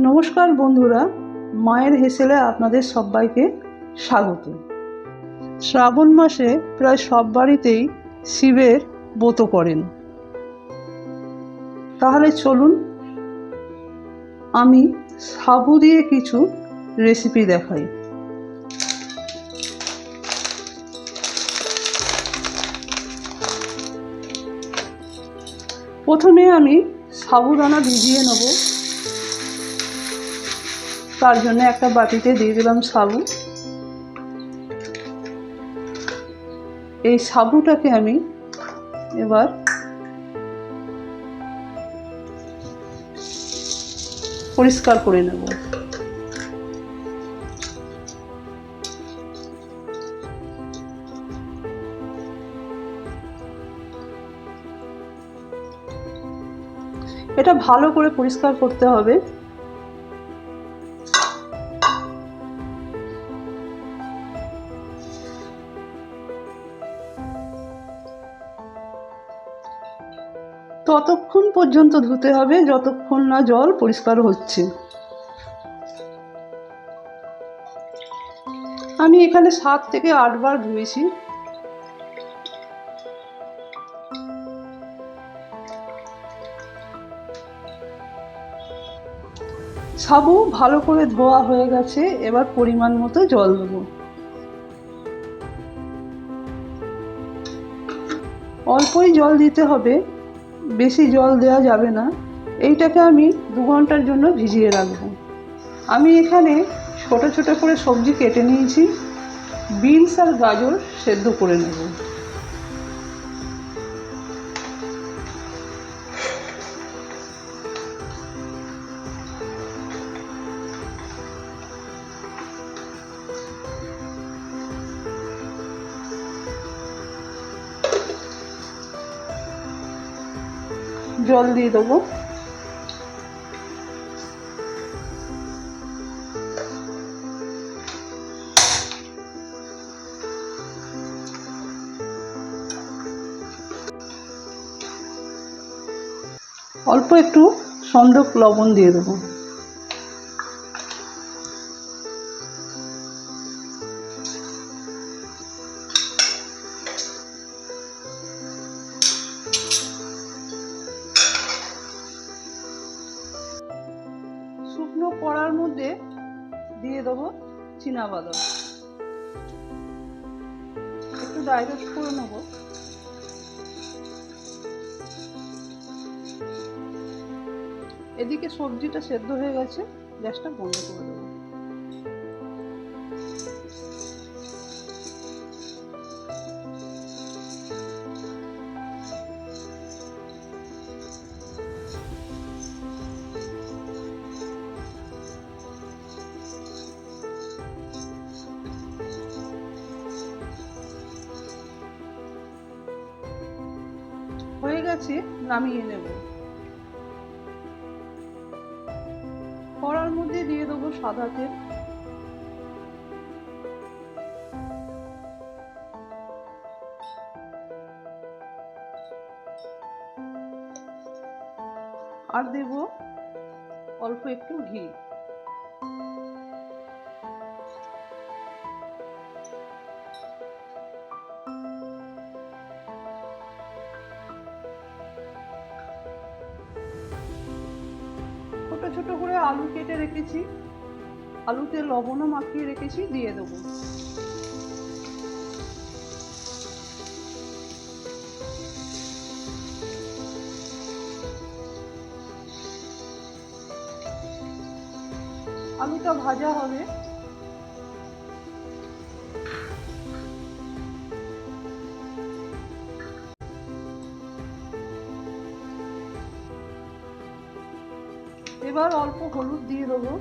নমস্কার বন্ধুরা, মায়ের হেসেলে আপনাদের সবাইকে স্বাগত। শ্রাবণ মাসে প্রায় সব বাড়িতেই শিবের ব্রত করেন। তাহলে চলুন আমি সাবু দিয়ে কিছু রেসিপি দেখাই। প্রথমে আমি সাবুদানা ভিজিয়ে নেব। তার জন্য একটা বাটিতে দিয়ে দিলাম সাবু। এই সাবুটাকে আমি এবার পরিষ্কার করে নেব। এটা ভালো করে পরিষ্কার করতে হবে। ততক্ষণ পর্যন্ত ধুতে হবে যতক্ষণ না জল পরিষ্কার হচ্ছে। আমি এখানে 7 থেকে 8 বার ধুয়েছি। সাবু ভালো করে ধোয়া হয়ে গেছে। এবার পরিমাণ মতো জল দেবো। অল্পই জল দিতে হবে, বেশি জল দেওয়া যাবে না। এইটাকে আমি 2 ঘন্টার জন্য ভিজিয়ে রাখবো। আমি এখানে ছোট ছোট করে সবজি কেটে নিয়েছি। বিনস আর গাজর সেদ্ধ করে নেব। জল দিয়ে দেবো। অল্প একটু সন্দক লবণ দিয়ে দেবো। শুকনো কড়ার মধ্যে দিয়ে দেবো চীনাবাদাম। একটু ড্রাই রোস্ট করে নেব। এদিকে সবজিটা সেদ্ধ হয়ে গেছে, গ্যাসটা বন্ধ করে দেবো। হয়ে গেছে, নামিয়ে নেব। কড়ার মধ্যে দিয়ে দেবো সাদা তেল। আর দেব অল্প একটু ঘি। ছোট ছোট করে আলু কেটে রেখেছি, আলুতে লবণও মাখিয়ে রেখেছি, দিয়ে দেবো। আলুটা ভাজা হবে। এবার অল্প হলুদ দিয়ে দেবো।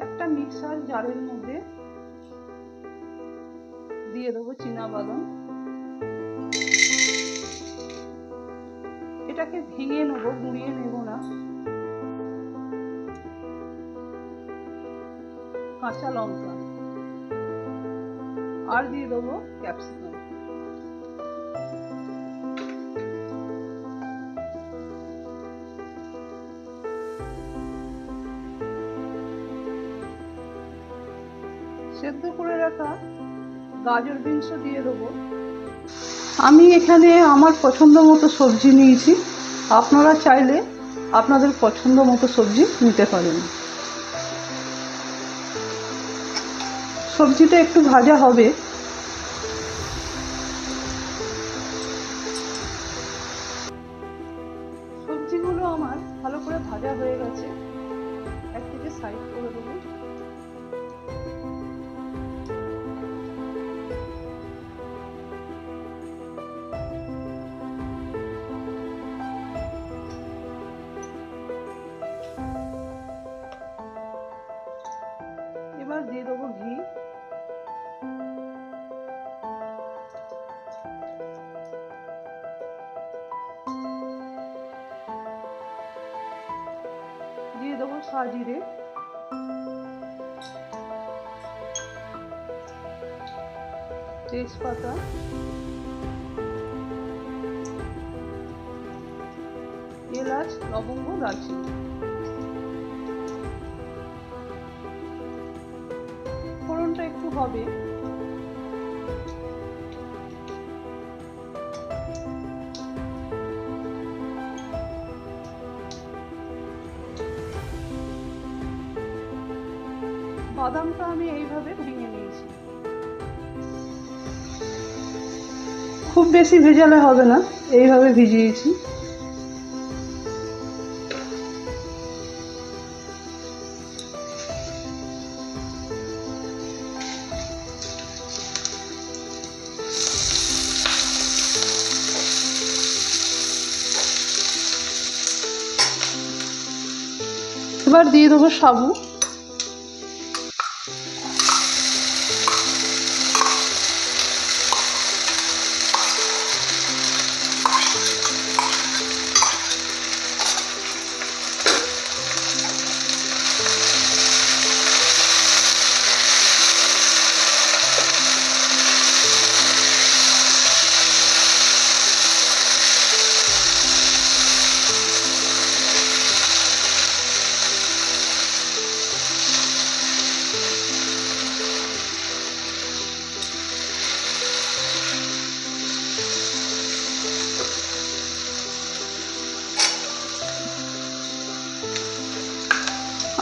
একটা মিক্সার জারের মধ্যে দিয়ে দেবো চীনাবাদাম। এটাকে ভেঙে নেবো, গুঁড়িয়ে নেব না। কাঁচা লঙ্কা, আর দিয়ে দেবো ক্যাপসিকাম। সেদ্ধ করে রাখা গাজর বিনসও দিয়ে দেবো। আমি এখানে আমার পছন্দ মতো সবজি নিয়েছি, আপনারা চাইলে আপনাদের পছন্দ মতো সবজি নিতে পারেন। সবজিটা একটু ভাজা হবে। সবজিগুলো আমার ভালো করে ভাজা হয়ে গেছে, একদিকে সাইড করে দেবো। এবার দিয়ে দেবো ঘি। দিয়ে দেবো সাজিরে, তেজপাতা, এলাচ, লবঙ্গ, দারচিনি। ফোড়নটা একটু হবে। বাদামটা আমি এইভাবে ভেঙে নিয়েছি। খুব বেশি ভেজালে হবে না, এইভাবে ভিজিয়েছি। এবার দিয়ে দেবো সাবু।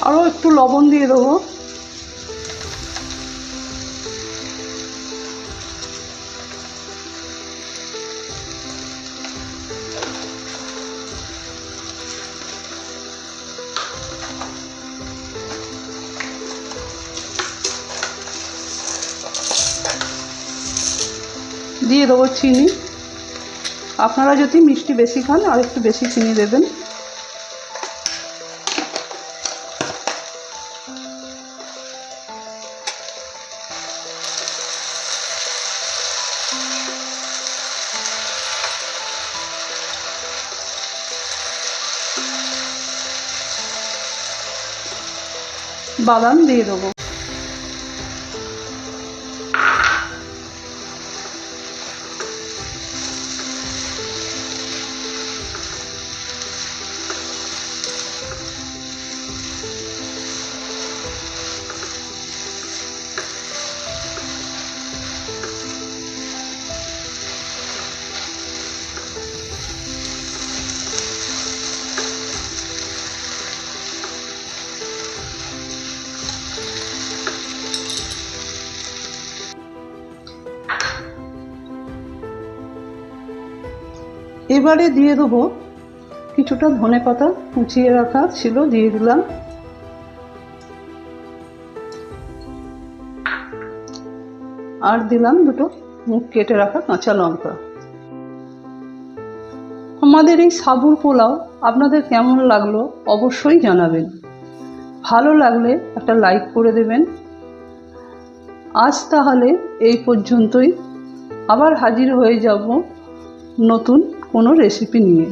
আরও একটু লবণ দিয়ে দেবো। দিয়ে দেবো চিনি। আপনারা যদি মিষ্টি বেশি খান আর একটু বেশি চিনি দেবেন। বাদাম দিয়ে দেবো। এবারে দিয়ে দেবো কিছুটা ধনেপাতা কুচিয়ে রাখা ছিল, দিয়ে দিলাম। আর দিলাম দুটো মুখ কেটে রাখা কাঁচা লঙ্কা। আমাদের এই সাবুর পোলাও আপনাদের কেমন লাগলো অবশ্যই জানাবেন। ভালো লাগলে একটা লাইক করে দেবেন। আজ তাহলে এই পর্যন্তই, আবার হাজির হয়ে যাব নতুন কোনো রেসিপি নিয়ে।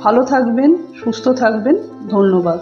ভালো থাকবেন, সুস্থ থাকবেন, ধন্যবাদ।